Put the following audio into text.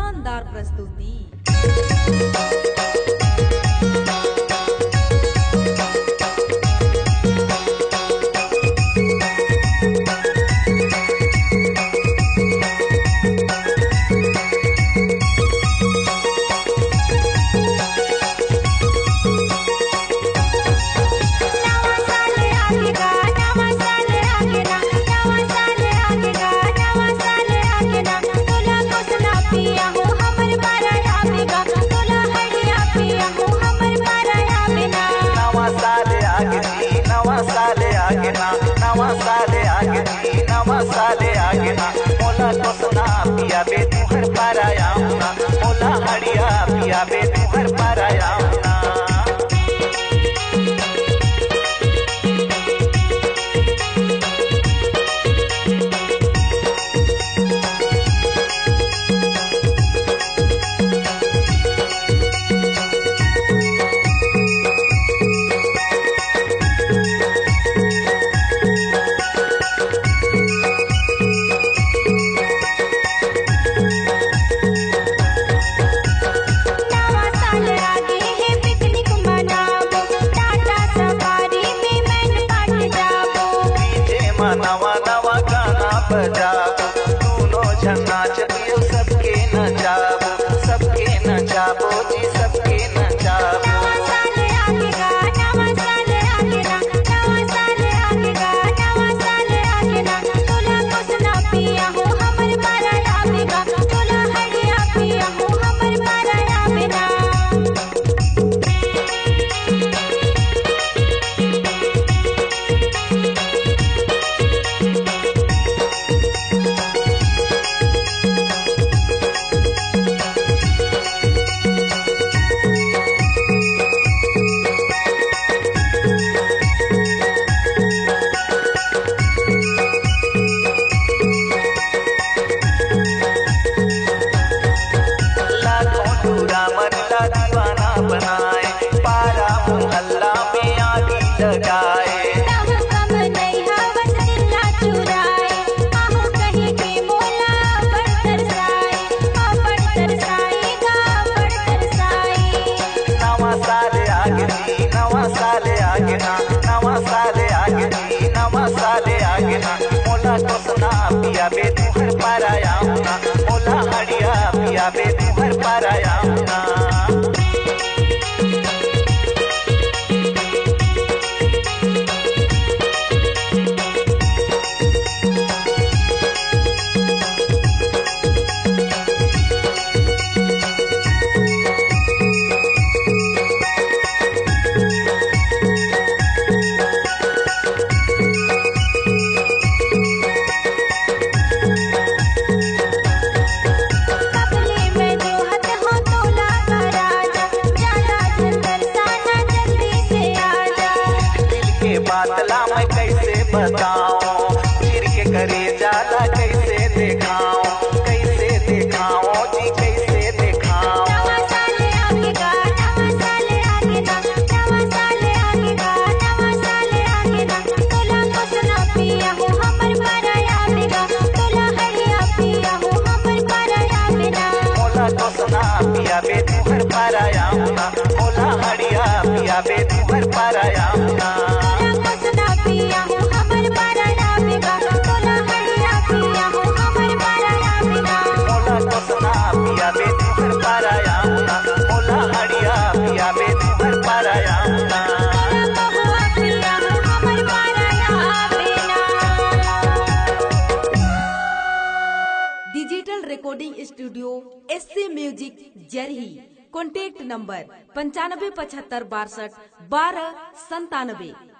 शानदार प्रस्तुति। नवा साले आगे ना मोला तो सना पिया बे तुहर पाराया ना मोला हड़िया पिया बे तुहर पाराया ना। नवा नवा गाना बजाबो दोनों जन नाचबियो सबके नचाबो जी सबके नचाबो। दीवाना बनाए पारा मोहल्ला में आगी लगाए नवा साले आगे ना मोला तो सना पिया बे तुहर पाराया ना मोला हड़िया पिया बे तुहर पाराया ना। बादला मैं कैसे बताऊं फिर के करे जाला कैसे दिखाऊं जी कैसे दिखाऊं। मोला तो सना पिया बे तुहर पाराया ना मोला हड़िया पिया बे तुहर पाराया ना। Digital recording studio SC music जरही। Contact number 9575621297।